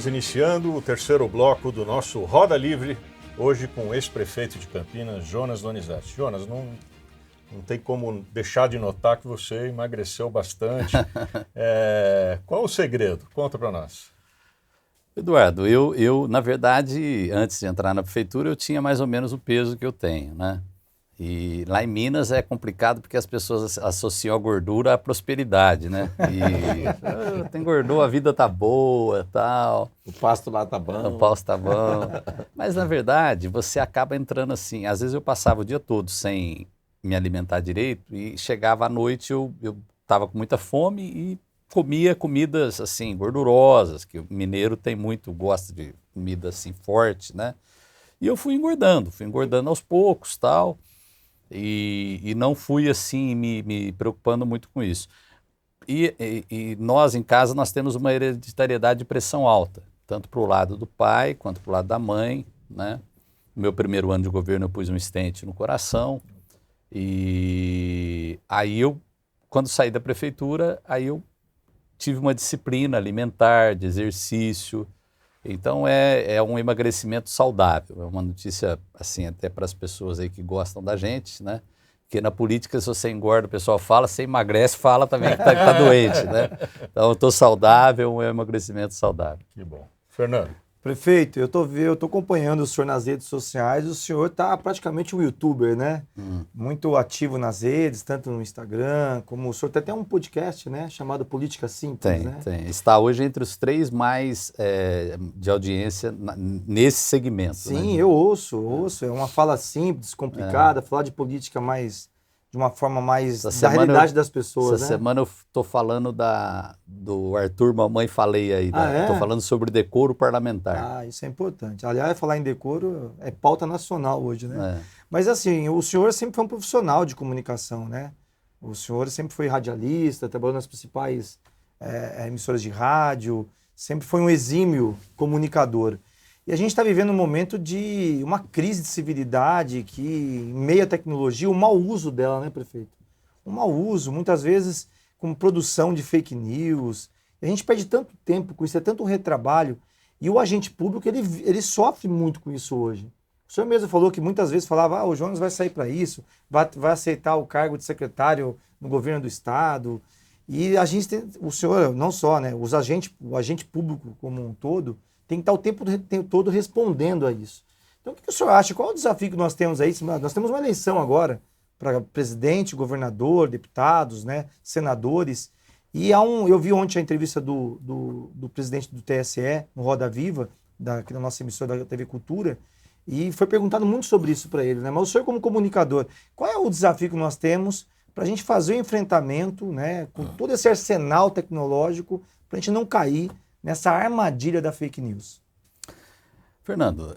Estamos iniciando o terceiro bloco do nosso Roda Livre, hoje com o ex-prefeito de Campinas, Jonas Donizete. Jonas, não tem como deixar de notar que você emagreceu bastante. Qual o segredo? Conta para nós. Eduardo, eu, na verdade, antes de entrar na prefeitura, eu tinha mais ou menos o peso que eu tenho, né? E lá em Minas é complicado porque as pessoas associam a gordura à prosperidade, né? E tem gordura, a vida tá boa, tal. O pasto lá tá bom. O pasto tá bom. Mas, na verdade, você acaba entrando assim. Às vezes eu passava o dia todo sem me alimentar direito e chegava à noite, eu tava com muita fome e comia comidas assim, gordurosas, que o mineiro tem muito, gosta de comida assim forte, né? E eu fui engordando aos poucos, tal. E não fui assim me preocupando muito com isso. E nós em casa nós temos uma hereditariedade de pressão alta, tanto para o lado do pai quanto para o lado da mãe, né? No meu primeiro ano de governo eu pus um stent no coração e aí quando saí da prefeitura, aí eu tive uma disciplina alimentar, de exercício. Então é um emagrecimento saudável, é uma notícia assim até para as pessoas aí que gostam da gente, né? Porque na política se você engorda, o pessoal fala, você emagrece, fala também que tá doente, né? Então eu estou saudável, é um emagrecimento saudável. Que bom. Fernando. Prefeito, eu tô acompanhando o senhor nas redes sociais, o senhor tá praticamente um youtuber, né? Muito ativo nas redes, tanto no Instagram, como o senhor tem até um podcast, né? Chamado Política Simples, né? Tem. Está hoje entre os 3 mais de audiência nesse segmento. Sim, né? eu ouço. É uma fala simples, descomplicada, falar de política de uma forma mais da realidade das pessoas, Essa né? semana eu estou falando do Arthur Mamãe Falei aí. Estou falando sobre decoro parlamentar. Ah, isso é importante. Aliás, falar em decoro é pauta nacional hoje, né? É. Mas assim, o senhor sempre foi um profissional de comunicação, né? O senhor sempre foi radialista, trabalhou nas principais emissoras de rádio, sempre foi um exímio comunicador. E a gente está vivendo um momento de uma crise de civilidade que, em meio à tecnologia, o mau uso dela, né, prefeito? O mau uso, muitas vezes com produção de fake news. E a gente perde tanto tempo com isso, é tanto um retrabalho. E o agente público, ele sofre muito com isso hoje. O senhor mesmo falou que muitas vezes falava, o Jonas vai sair para isso, vai aceitar o cargo de secretário no governo do estado. E a gente o senhor, não só, né, o agente público como um todo, tem que estar o tempo todo respondendo a isso. Então, o que o senhor acha? Qual é o desafio que nós temos aí? Nós temos uma eleição agora para presidente, governador, deputados, né, senadores. E eu vi ontem a entrevista do presidente do TSE, no Roda Viva, aqui na nossa emissora da TV Cultura, e foi perguntado muito sobre isso para ele, né? Mas o senhor, como comunicador, qual é o desafio que nós temos para a gente fazer o enfrentamento, né, com todo esse arsenal tecnológico, para a gente não cair nessa armadilha da fake news? Fernando,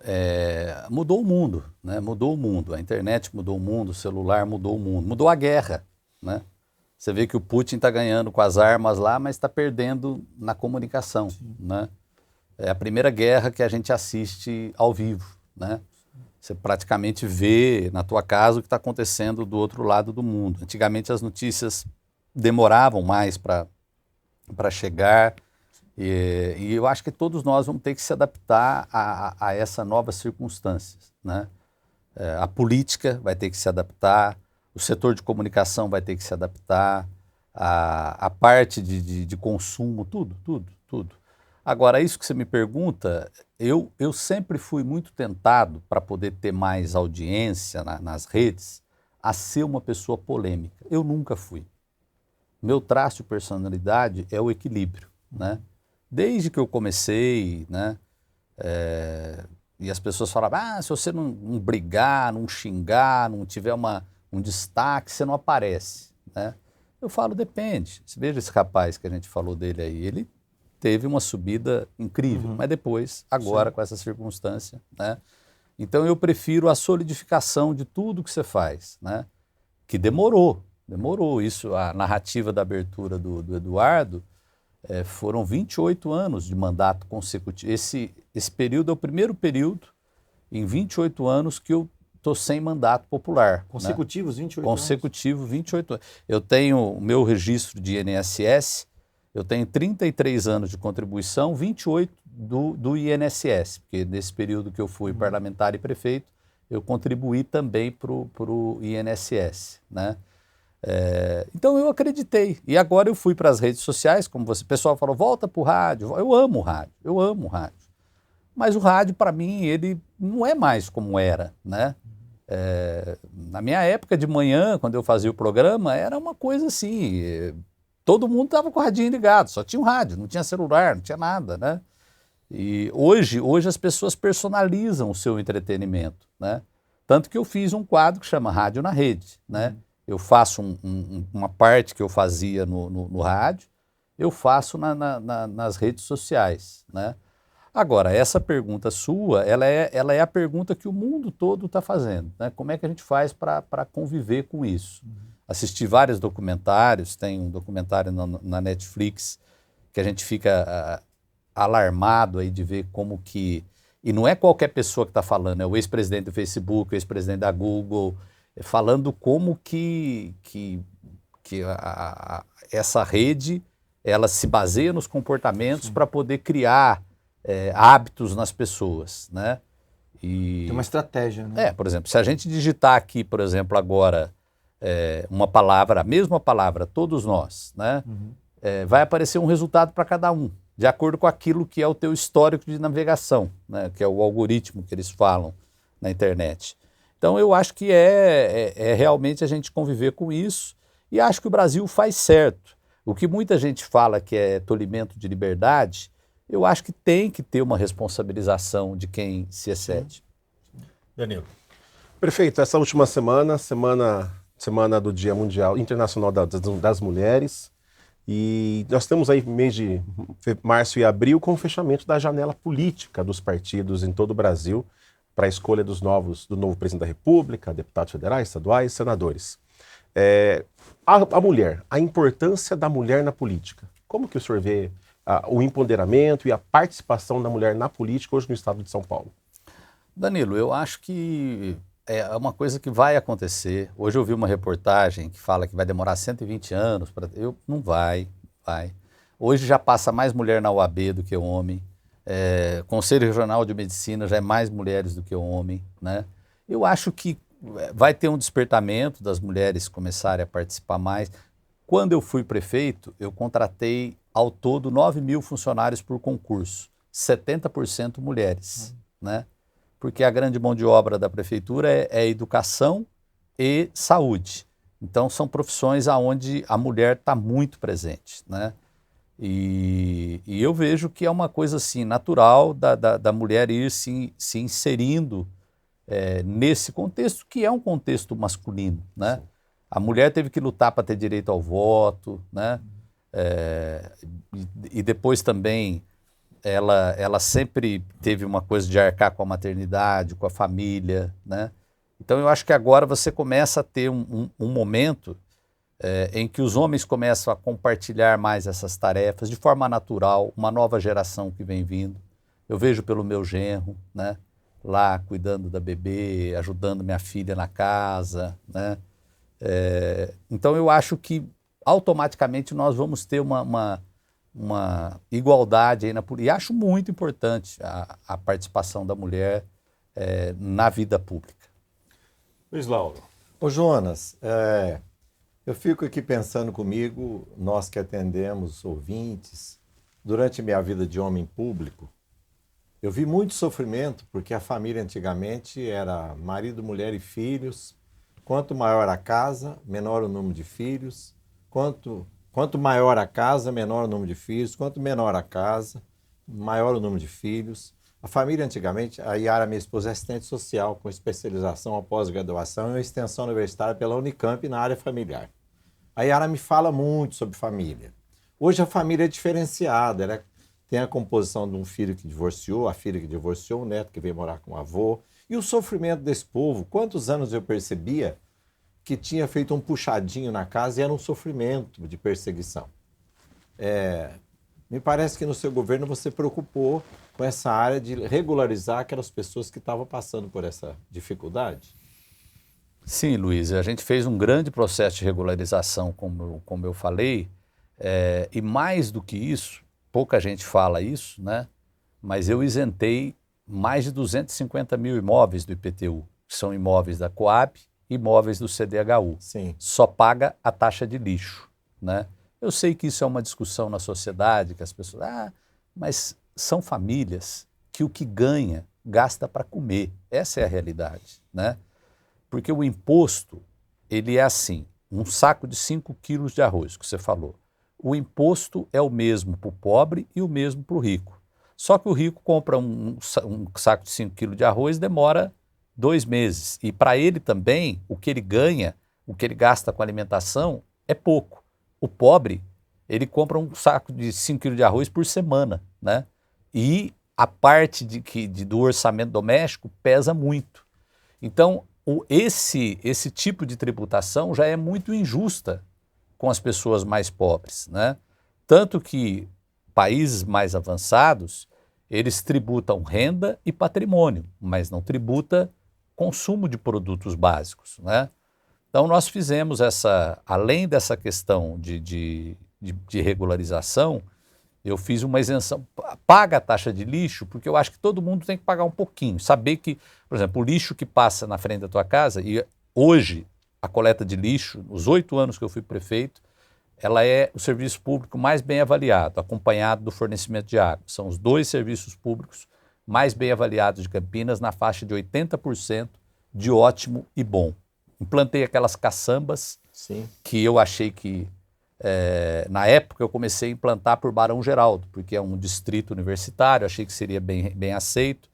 mudou o mundo, né? Mudou o mundo. A internet mudou o mundo, o celular mudou o mundo, mudou a guerra, né? Você vê que o Putin está ganhando com as armas lá, mas está perdendo na comunicação, né? É a primeira guerra que a gente assiste ao vivo, né? Você praticamente vê na tua casa o que está acontecendo do outro lado do mundo. Antigamente as notícias demoravam mais para chegar. E eu acho que todos nós vamos ter que se adaptar a essas novas circunstâncias, né? A política vai ter que se adaptar, o setor de comunicação vai ter que se adaptar, a parte de consumo, tudo. Agora, isso que você me pergunta, eu sempre fui muito tentado, para poder ter mais audiência nas redes, a ser uma pessoa polêmica. Eu nunca fui. Meu traço de personalidade é o equilíbrio, né? Desde que eu comecei, né, e as pessoas falavam, se você não brigar, não xingar, não tiver um destaque, você não aparece, né? Eu falo, depende. Você veja esse rapaz que a gente falou dele aí, ele teve uma subida incrível, mas depois, agora, com essa circunstância, né? Então eu prefiro a solidificação de tudo que você faz, né? Que demorou. Isso, a narrativa da abertura do Eduardo, foram 28 anos de mandato consecutivo. Esse período é o primeiro período em 28 anos que eu estou sem mandato popular. Consecutivos, né? 28 Consecutivo, 28 anos. Eu tenho o meu registro de INSS, eu tenho 33 anos de contribuição, 28 do INSS, porque nesse período que eu fui parlamentar e prefeito, eu contribuí também para o INSS, né? Então eu acreditei. E agora eu fui para as redes sociais, como o pessoal falou, volta para o rádio. Eu amo o rádio. Mas o rádio, para mim, ele não é mais como era, né? Na minha época de manhã, quando eu fazia o programa, era uma coisa assim, todo mundo estava com o radinho ligado, só tinha um rádio, não tinha celular, não tinha nada, né? E hoje as pessoas personalizam o seu entretenimento, né? Tanto que eu fiz um quadro que chama Rádio na Rede, né? Eu faço uma parte que eu fazia no rádio, eu faço nas redes sociais, né? Agora, essa pergunta sua, ela é a pergunta que o mundo todo está fazendo, né? Como é que a gente faz para conviver com isso? Assisti vários documentários, tem um documentário na Netflix que a gente fica alarmado aí de ver como que... E não é qualquer pessoa que está falando, é o ex-presidente do Facebook, o ex-presidente da Google, falando como que essa rede ela se baseia nos comportamentos para poder criar hábitos nas pessoas, né? Tem uma estratégia, né? Por exemplo, se a gente digitar aqui, por exemplo, agora uma palavra, a mesma palavra, todos nós, né? Vai aparecer um resultado para cada um, de acordo com aquilo que é o teu histórico de navegação, né? Que é o algoritmo que eles falam na internet. Então eu acho que é realmente a gente conviver com isso e acho que o Brasil faz certo. O que muita gente fala que é tolimento de liberdade, eu acho que tem que ter uma responsabilização de quem se excede. Danilo. Prefeito, essa última semana do Dia Mundial Internacional das Mulheres, e nós temos aí mês de março e abril com o fechamento da janela política dos partidos em todo o Brasil para a escolha do novo presidente da República, deputados federais, estaduais, senadores. A mulher, a importância da mulher na política. Como que o senhor vê o empoderamento e a participação da mulher na política hoje no estado de São Paulo? Danilo, eu acho que é uma coisa que vai acontecer. Hoje eu vi uma reportagem que fala que vai demorar 120 anos. Não vai. Hoje já passa mais mulher na OAB do que homem. Conselho Regional de Medicina já é mais mulheres do que homem, né? Eu acho que vai ter um despertamento das mulheres começarem a participar mais. Quando eu fui prefeito, eu contratei ao todo 9.000 funcionários por concurso, 70% mulheres, né? Porque a grande mão de obra da prefeitura é educação e saúde. Então são profissões onde a mulher está muito presente, né? E eu vejo que é uma coisa assim, natural da mulher ir se inserindo nesse contexto, que é um contexto masculino, né? A mulher teve que lutar para ter direito ao voto, né? E depois também ela sempre teve uma coisa de arcar com a maternidade, com a família, né? Então eu acho que agora você começa a ter um momento em que os homens começam a compartilhar mais essas tarefas de forma natural, uma nova geração que vem vindo. Eu vejo pelo meu genro, né? Lá cuidando da bebê, ajudando minha filha na casa, né? Então eu acho que automaticamente nós vamos ter uma igualdade aí e acho muito importante a participação da mulher na vida pública. Luiz Lauro. Ô Jonas, eu fico aqui pensando comigo, nós que atendemos ouvintes, durante minha vida de homem público, eu vi muito sofrimento, porque a família antigamente era marido, mulher e filhos. Quanto maior a casa, menor o número de filhos. Quanto maior a casa, menor o número de filhos. Quanto menor a casa, maior o número de filhos. A família antigamente, a Yara, minha esposa, é assistente social com especialização após graduação e uma extensão universitária pela Unicamp na área familiar. A Yara me fala muito sobre família. Hoje a família é diferenciada, ela tem a composição de um filho que divorciou, a filha que divorciou, o neto que veio morar com o avô. E o sofrimento desse povo, quantos anos eu percebia que tinha feito um puxadinho na casa e era um sofrimento de perseguição. Me parece que no seu governo você preocupou com essa área de regularizar aquelas pessoas que estavam passando por essa dificuldade. Sim, Luiz, a gente fez um grande processo de regularização, como eu falei, e mais do que isso, pouca gente fala isso, né? mas eu isentei mais de 250 mil imóveis do IPTU, que são imóveis da Coab e imóveis do CDHU. Sim. Só paga a taxa de lixo, né? Eu sei que isso é uma discussão na sociedade, que as pessoas... mas são famílias que o que ganha, gasta para comer. Essa é a realidade, né? Porque o imposto, ele é assim, um saco de 5 quilos de arroz, que você falou. O imposto é o mesmo para o pobre e o mesmo para o rico. Só que o rico compra um saco de 5 quilos de arroz, demora 2 meses. E para ele também, o que ele ganha, o que ele gasta com alimentação, é pouco. O pobre, ele compra um saco de 5 quilos de arroz por semana, né? E a parte do orçamento doméstico pesa muito. Então, esse tipo de tributação já é muito injusta com as pessoas mais pobres, né? Tanto que países mais avançados, eles tributam renda e patrimônio, mas não tributa consumo de produtos básicos, né? Então nós fizemos além dessa questão de regularização, eu fiz uma isenção, paga a taxa de lixo, porque eu acho que todo mundo tem que pagar um pouquinho, saber que, por exemplo, o lixo que passa na frente da tua casa, e hoje a coleta de lixo, os 8 anos que eu fui prefeito, ela é o serviço público mais bem avaliado, acompanhado do fornecimento de água. São os 2 serviços públicos mais bem avaliados de Campinas, na faixa de 80% de ótimo e bom. Implantei aquelas caçambas. Sim. Que eu achei que, na época, eu comecei a implantar por Barão Geraldo, porque é um distrito universitário, achei que seria bem aceito.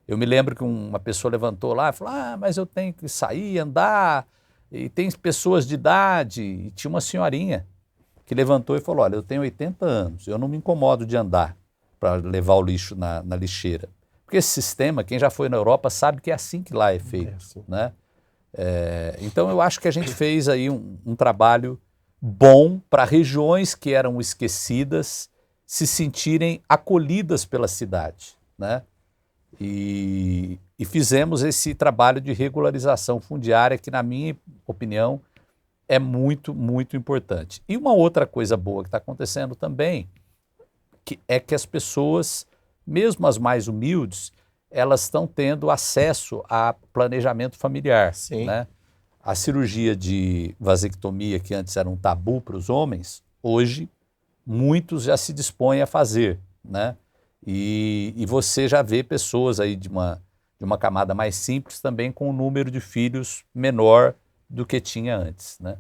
Eu me lembro que uma pessoa levantou lá e falou, mas eu tenho que sair, andar, e tem pessoas de idade, e tinha uma senhorinha que levantou e falou, olha, eu tenho 80 anos, eu não me incomodo de andar para levar o lixo na lixeira. Porque esse sistema, quem já foi na Europa sabe que é assim que lá é feito, assim. né? Então eu acho que a gente fez aí um trabalho bom para regiões que eram esquecidas se sentirem acolhidas pela cidade, né? E fizemos esse trabalho de regularização fundiária que, na minha opinião, é muito, muito importante. E uma outra coisa boa que está acontecendo também é que as pessoas, mesmo as mais humildes, elas estão tendo acesso a planejamento familiar. Sim. Né? A cirurgia de vasectomia, que antes era um tabu para os homens, hoje muitos já se dispõem a fazer, né? E você já vê pessoas aí de uma camada mais simples também com um número de filhos menor do que tinha antes, né?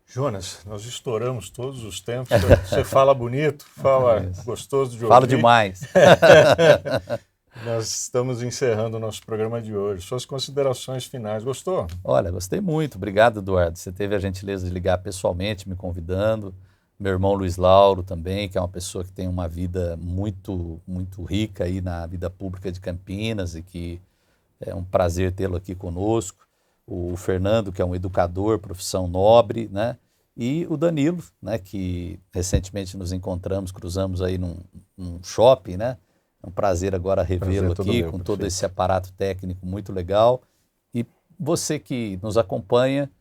Jonas, nós estouramos todos os tempos. Você fala bonito, fala gostoso de ouvir. Falo demais. Nós estamos encerrando o nosso programa de hoje. Suas considerações finais. Gostou? Olha, gostei muito. Obrigado, Eduardo. Você teve a gentileza de ligar pessoalmente, me convidando. Meu irmão Luiz Lauro também, que é uma pessoa que tem uma vida muito, muito rica aí na vida pública de Campinas e que é um prazer tê-lo aqui conosco. O Fernando, que é um educador, profissão nobre, né? E o Danilo, né? Que recentemente nos encontramos, cruzamos aí num shopping, né? É um prazer agora revê-lo aqui com todo esse aparato técnico muito legal. E você que nos acompanha,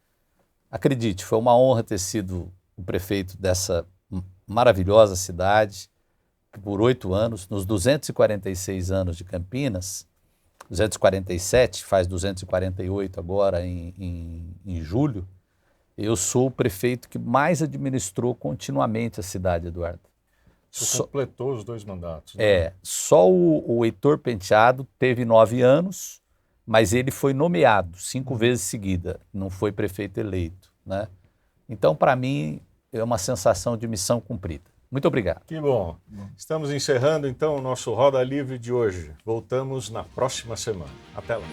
acredite, foi uma honra ter sido o prefeito dessa maravilhosa cidade por 8 anos, nos 246 anos de Campinas, 247, faz 248 agora em julho, eu sou o prefeito que mais administrou continuamente a cidade, Eduardo. Você completou os 2 mandatos. Né? Só o Heitor Penteado teve 9 anos, mas ele foi nomeado 5 vezes seguida, não foi prefeito eleito, né? Então, para mim, é uma sensação de missão cumprida. Muito obrigado. Que bom. Estamos encerrando, então, o nosso Roda Livre de hoje. Voltamos na próxima semana. Até lá.